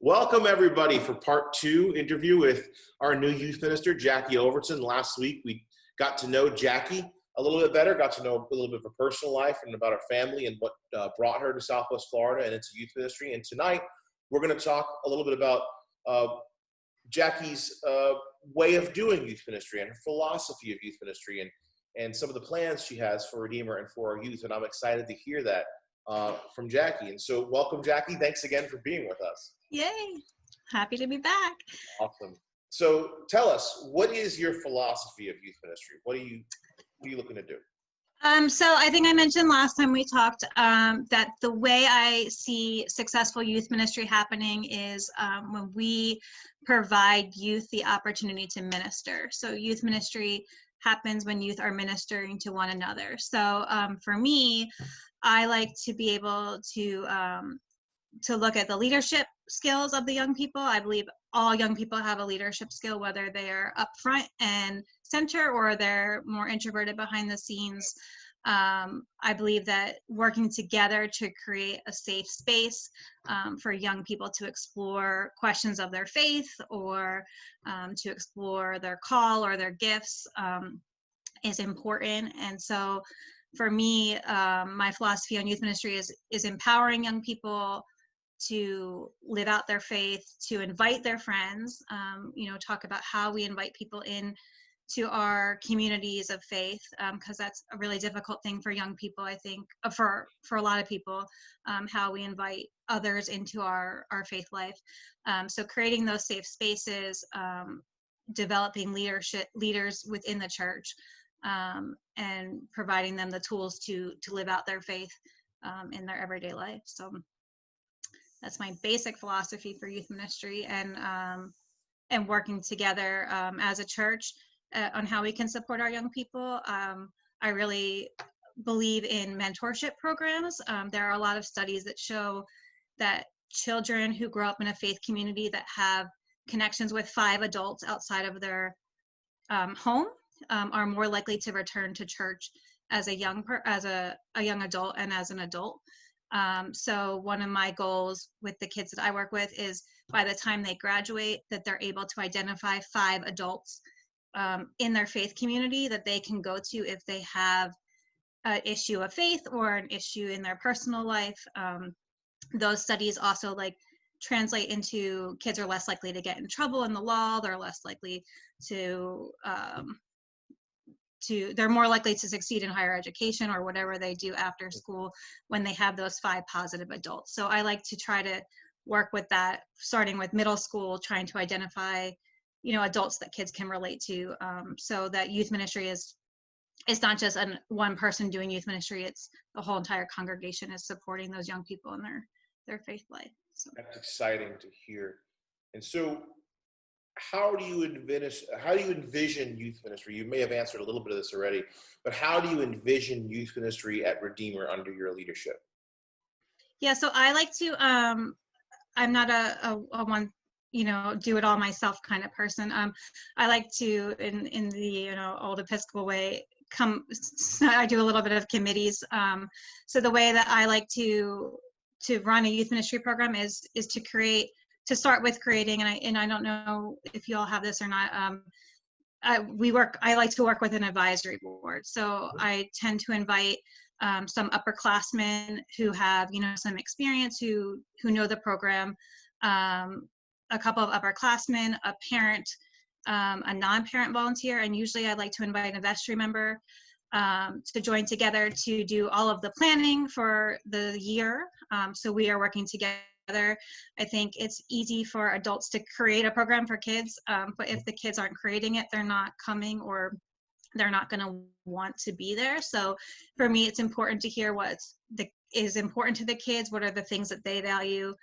Welcome everybody for part 2 interview with our new youth minister, Jackie Overton. Last week we got to know Jackie a little bit better, got to know a little bit of her personal life and about her family and what brought her to Southwest Florida and into youth ministry. And tonight we're going to talk a little bit about Jackie's way of doing youth ministry and her philosophy of youth ministry and some of the plans she has for Redeemer and for our youth. And I'm excited to hear that from Jackie. And so welcome, Jackie. Thanks again for being with us. Yay. Happy to be back. Awesome. So tell us, what is your philosophy of youth ministry? What are you looking to do? So I think I mentioned last time we talked that the way I see successful youth ministry happening is when we provide youth the opportunity to minister. So youth ministry happens when youth are ministering to one another. So for me, I like to be able to look at the leadership skills of the young people. I believe all young people have a leadership skill, whether they are up front and center or they're more introverted behind the scenes. I believe that working together to create a safe space for young people to explore questions of their faith or to explore their call or their gifts is important. And so for me, my philosophy on youth ministry is empowering young people to live out their faith, to invite their friends, talk about how we invite people in to our communities of faith, because that's a really difficult thing for young people, I think, for a lot of people, how we invite others into our faith life. So creating those safe spaces, developing leaders within the church, and providing them the tools to live out their faith in their everyday life. So that's my basic philosophy for youth ministry, and working together as a church on how we can support our young people. I really believe in mentorship programs. There are a lot of studies that show that children who grow up in a faith community that have connections with 5 adults outside of their home are more likely to return to church as a young adult and as an adult. So one of my goals with the kids that I work with is by the time they graduate, that they're able to identify 5 adults in their faith community that they can go to if they have an issue of faith or an issue in their personal life. Those studies also translate into kids are less likely to get in trouble in the law. They're less likely they're more likely to succeed in higher education or whatever they do after school when they have those 5 positive adults. So I like to try to work with that, starting with middle school, trying to identify, adults that kids can relate to, so that youth ministry is not just one person doing youth ministry, it's the whole entire congregation is supporting those young people in their faith life. So. That's exciting to hear. And so how do you envision youth ministry? You may have answered a little bit of this already, but how do you envision youth ministry at Redeemer under your leadership? Yeah, so I like to, I'm not a one, do it all myself kind of person. I like to, in the, old Episcopal way, I do a little bit of committees. So the way that I like to run a youth ministry program is to start with creating, and I don't know if you all have this or not, I like to work with an advisory board. So I tend to invite some upperclassmen who have, some experience, who know the program, a couple of upperclassmen, a parent, a non-parent volunteer, and usually I like to invite a vestry member to join together to do all of the planning for the year. So we are working together. I think it's easy for adults to create a program for kids, but if the kids aren't creating it, they're not coming or they're not going to want to be there. So for me, it's important to hear what is important to the kids, what are the things that they value.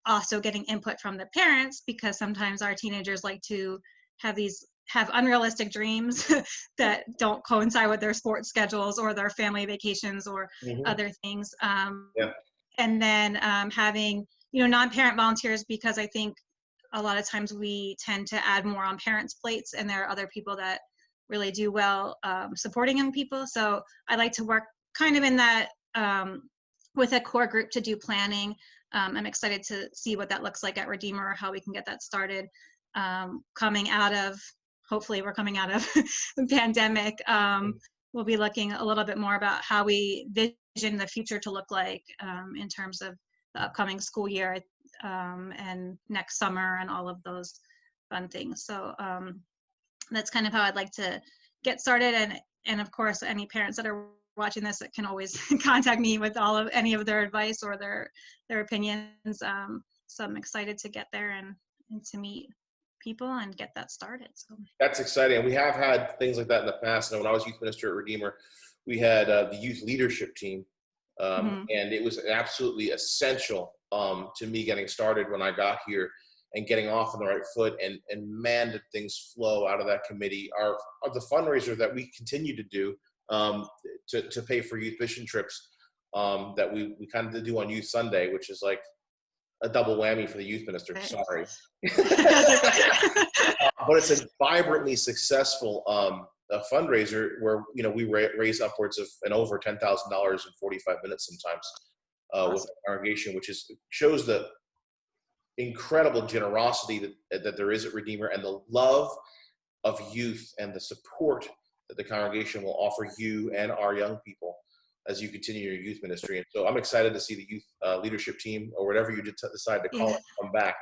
Also getting input from the parents, because sometimes our teenagers like to have unrealistic dreams that don't coincide with their sports schedules or their family vacations or other things. And then having, non-parent volunteers, because I think a lot of times we tend to add more on parents' plates, and there are other people that really do well supporting young people. So I like to work kind of in that with a core group to do planning, I'm excited to see what that looks like at Redeemer, how we can get that started. Coming out of, hopefully we're coming out of the pandemic, we'll be looking a little bit more about how we vision the future to look like in terms of the upcoming school year and next summer and all of those fun things. So that's kind of how I'd like to get started. And of course, any parents that are watching this can always contact me with any of their advice or their opinions. So I'm excited to get there and to meet people and get that started. So that's exciting. And we have had things like that in the past. And when I was youth minister at Redeemer, we had the youth leadership team. And it was absolutely essential to me getting started when I got here and getting off on the right foot. And man, did things flow out of that committee. The fundraiser that we continue to do to pay for youth mission trips that we kind of do on Youth Sunday, which is like a double whammy for the youth minister. Sorry. But it's a vibrantly successful fundraiser where, we raise upwards of and over $10,000 in 45 minutes sometimes with the congregation, which shows the incredible generosity that there is at Redeemer and the love of youth and the support that the congregation will offer you and our young people as you continue your youth ministry. And so I'm excited to see the youth leadership team, or whatever you decide to call it, come back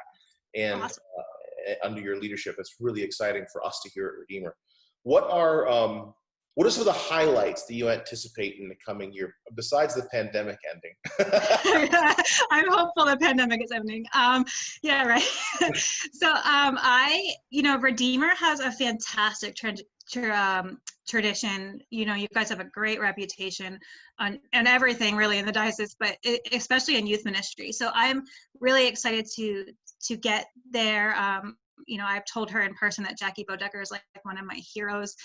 and under your leadership. It's really exciting for us to hear at Redeemer. What are some of the highlights that you anticipate in the coming year besides the pandemic ending? I'm hopeful the pandemic is ending. Yeah, right. So Redeemer has a fantastic tradition. You guys have a great reputation and everything really in the diocese, but especially in youth ministry. So I'm really excited to get there. I've told her in person that Jackie Bodecker is like one of my heroes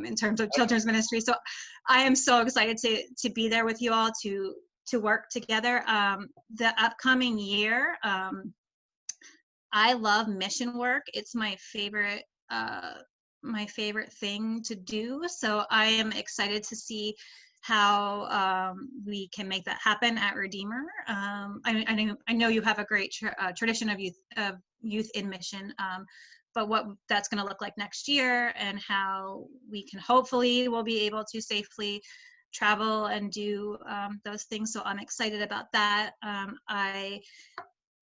in terms of children's ministry. So I am so excited to be there with you all to work together. The upcoming year, I love mission work. It's my favorite thing to do. So I am excited to see how we can make that happen at Redeemer. I know you have a great tradition of youth in mission, but what that's going to look like next year and how we can we'll be able to safely travel and do those things. So I'm excited about that. I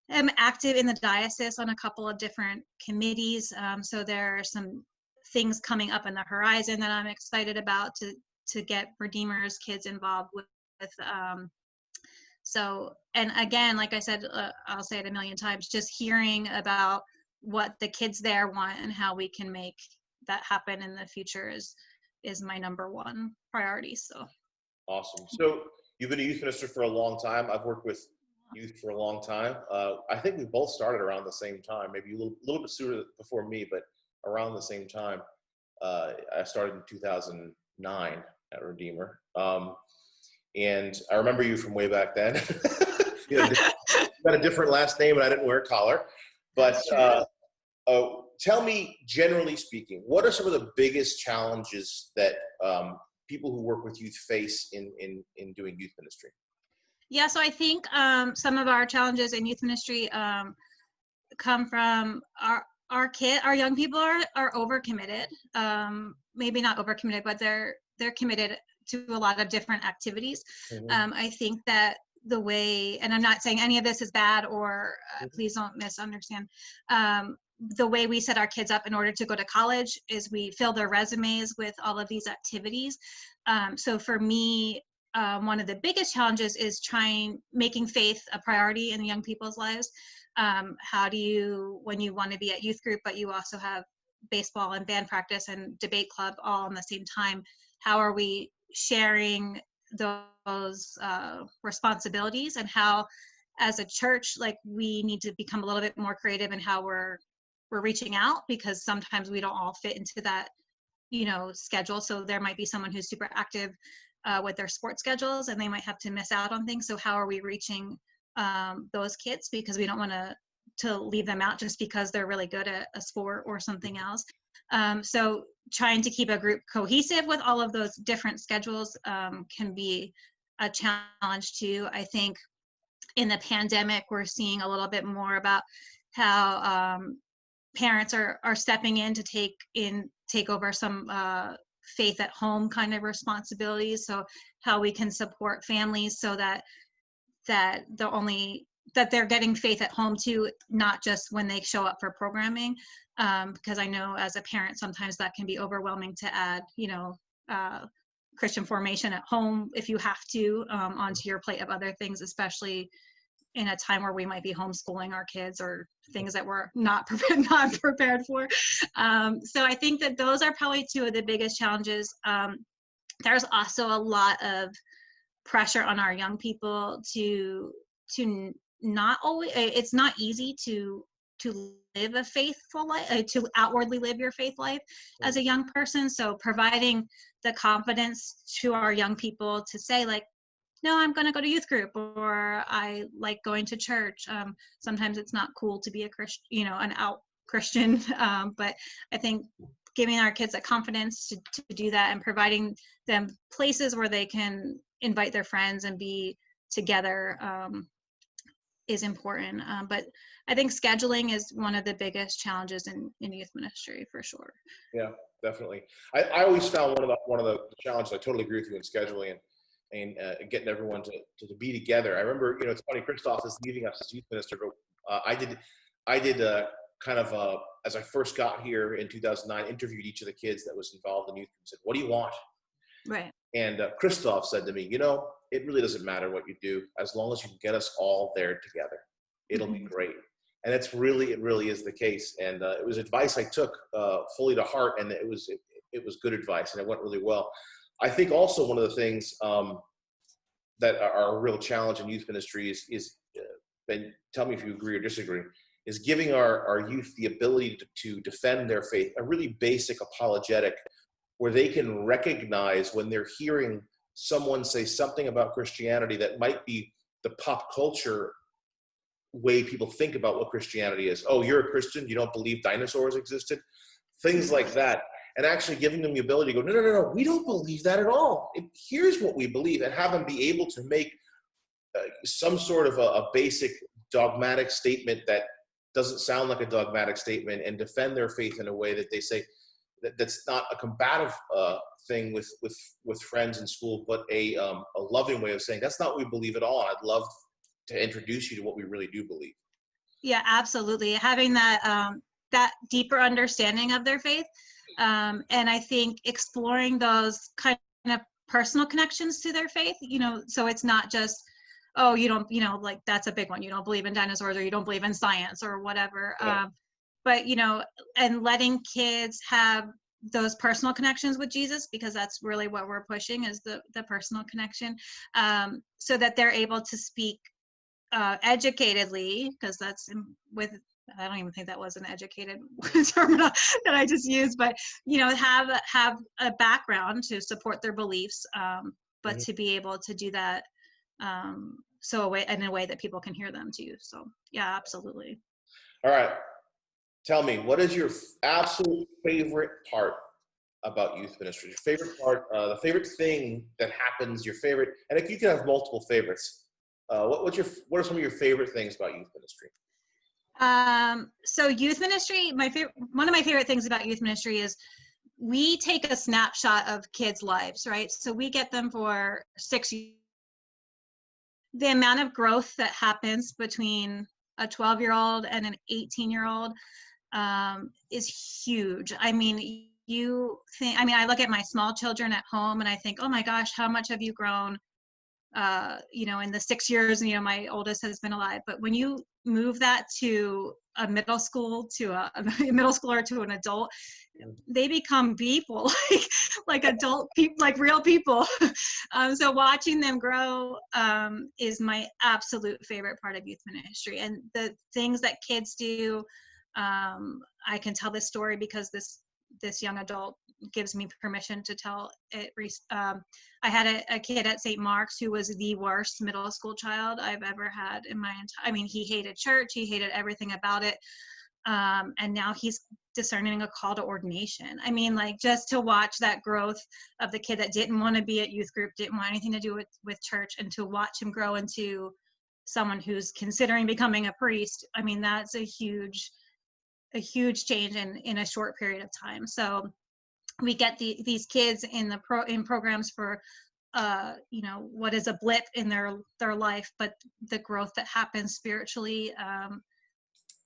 am active in the diocese on a couple of different committees. So there are some things coming up in the horizon that I'm excited about to get Redeemer's kids involved with. So, and again, like I said, I'll say it a million times, just hearing about what the kids there want and how we can make that happen in the future is my number one priority. So awesome. So you've been a youth minister for a long time. I've worked with youth for a long time. I think we both started around the same time, maybe a little bit sooner before me, but around the same time. I started in 2009 at Redeemer. And I remember you from way back then. You got a different last name and I didn't wear a collar. But tell me, generally speaking, what are some of the biggest challenges that people who work with youth face in doing youth ministry? Yeah, so I think some of our challenges in youth ministry come from our young people are overcommitted. Maybe not overcommitted, but they're committed to a lot of different activities. I think that the way, and I'm not saying any of this is bad or please don't misunderstand, the way we set our kids up in order to go to college is we fill their resumes with all of these activities. So for me, one of the biggest challenges is making faith a priority in young people's lives. How do you, when you want to be at youth group, but you also have baseball and band practice and debate club all in the same time, how are we sharing those responsibilities, and how as a church, like, we need to become a little bit more creative in how we're reaching out, because sometimes we don't all fit into that, schedule. So there might be someone who's super active with their sports schedules and they might have to miss out on things. So how are we reaching those kids, because we don't want to leave them out just because they're really good at a sport or something else. So trying to keep a group cohesive with all of those different schedules can be a challenge too. I think in the pandemic, we're seeing a little bit more about how parents are stepping in to take over some faith at home kind of responsibilities. So how we can support families so that they're getting faith at home too, not just when they show up for programming. Because I know as a parent, sometimes that can be overwhelming to add, Christian formation at home if you have to, onto your plate of other things, especially in a time where we might be homeschooling our kids or things that we're not prepared for. So I think that those are probably two of the biggest challenges. There's also a lot of pressure on our young people to not always, it's not easy to live a faithful life, to outwardly live your faith life as a young person. So providing the confidence to our young people to say, like, no, I'm going to go to youth group, or I like going to church. Sometimes it's not cool to be a Christian, an out Christian. But I think giving our kids the confidence to do that and providing them places where they can invite their friends and be together is important. But I think scheduling is one of the biggest challenges in youth ministry, for sure. Yeah, definitely. I always found one of the challenges, I totally agree with you in scheduling and getting everyone to be together. I remember, it's funny, Christoph is leaving us as youth minister, but I did kind of, as I first got here in 2009, interviewed each of the kids that was involved in youth and said, what do you want? Right. And Christoph said to me, it really doesn't matter what you do, as long as you can get us all there together. It'll be great. And it really is the case. And it was advice I took fully to heart, and it was good advice, and it went really well. I think also one of the things that are a real challenge in youth ministry is and tell me if you agree or disagree, is giving our youth the ability to defend their faith, a really basic apologetic, where they can recognize when they're hearing someone say something about Christianity that might be the pop culture way people think about what Christianity is. Oh, you're a Christian, you don't believe dinosaurs existed? Things like that. And actually giving them the ability to go, no, we don't believe that at all. Here's what we believe, and have them be able to make some sort of a basic dogmatic statement that doesn't sound like a dogmatic statement, and defend their faith in a way that they say that's not a combative thing with friends in school, but a loving way of saying, that's not what we believe at all. I'd love to introduce you to what we really do believe. Yeah, absolutely. Having that deeper understanding of their faith. And I think exploring those kind of personal connections to their faith, so it's not just, oh, you don't, like that's a big one. You don't believe in dinosaurs, or you don't believe in science, or whatever. Yeah. But, and letting kids have those personal connections with Jesus, because that's really what we're pushing, is the personal connection, so that they're able to speak educatedly, because that's I don't even think that was an educated term that I just used, but have a background to support their beliefs, but to be able to do that in a way that people can hear them too. So yeah, absolutely. All right, tell me, what is your absolute favorite part about youth ministry? Your favorite part, the favorite thing that happens, your favorite, and if you can have multiple favorites, what are some of your favorite things about youth ministry? So youth ministry, one of my favorite things about youth ministry is we take a snapshot of kids' lives, right? So we get them for 6 years. The amount of growth that happens between a 12-year-old and an 18-year-old is huge. I mean, I look at my small children at home and I think, oh my gosh, how much have you grown? In the 6 years, my oldest has been alive. But when you move that to a middle school, to a middle schooler, to an adult, they become people, like adult people, like real people. So watching them grow is my absolute favorite part of youth ministry. And the things that kids do, I can tell this story because this young adult gives me permission to tell it. I had a kid at St. Mark's who was the worst middle school child I've ever had in my entire, he hated church, he hated everything about it. And now he's discerning a call to ordination. Just to watch that growth of the kid that didn't want to be at youth group, didn't want anything to do with church, and to watch him grow into someone who's considering becoming a priest, I mean, that's a huge change in a short period of time. So we get these kids in programs for what is a blip in their life, but the growth that happens spiritually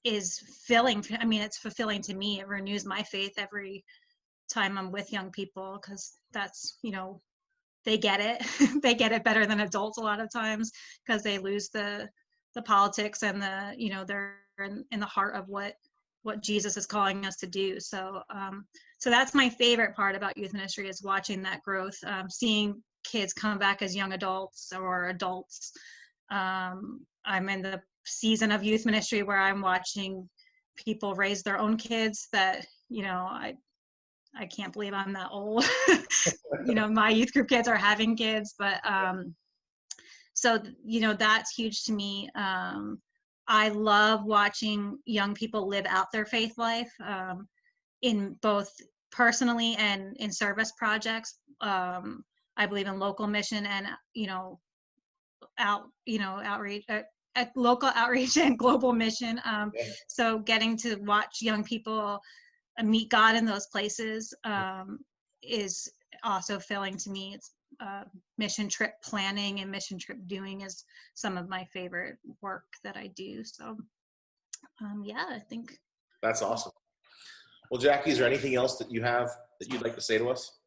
is filling. I mean, it's fulfilling to me. It renews my faith every time I'm with young people, because that's, they get it. They get it better than adults a lot of times, because they lose the politics and they're in the heart of what Jesus is calling us to do. So so that's my favorite part about youth ministry, is watching that growth, seeing kids come back as young adults or adults. I'm in the season of youth ministry where I'm watching people raise their own kids that, I can't believe I'm that old. My youth group kids are having kids, but so that's huge to me. I love watching young people live out their faith life, in both personally and in service projects. I believe in local mission and outreach, local outreach and global mission. So getting to watch young people meet God in those places is also filling to me. It's mission trip planning and mission trip doing is some of my favorite work that I do. So I think That's awesome. Well, Jackie, is there anything else that you have that you'd like to say to us?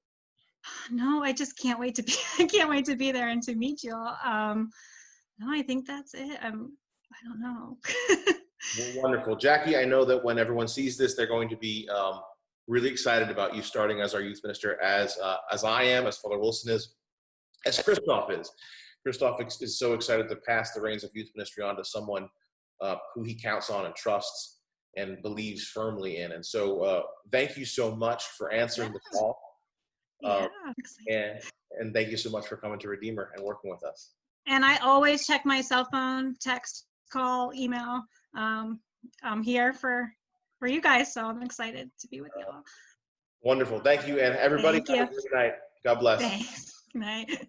No, I just can't wait to be. I can't wait to be there and to meet you all. No, I think that's it. I don't know. Well, wonderful, Jackie. I know that when everyone sees this, they're going to be really excited about you starting as our youth minister, as I am, as Father Wilson is, as Christoph is. Christoph is so excited to pass the reins of youth ministry on to someone who he counts on and trusts and believes firmly in. And so thank you so much for answering the call. And thank you so much for coming to Redeemer and working with us. And I always check my cell phone, text, call, email. I'm here for you guys, so I'm excited to be with you all. Wonderful. Thank you. And everybody, Thank you. have a good night. God bless. Thanks. Good night.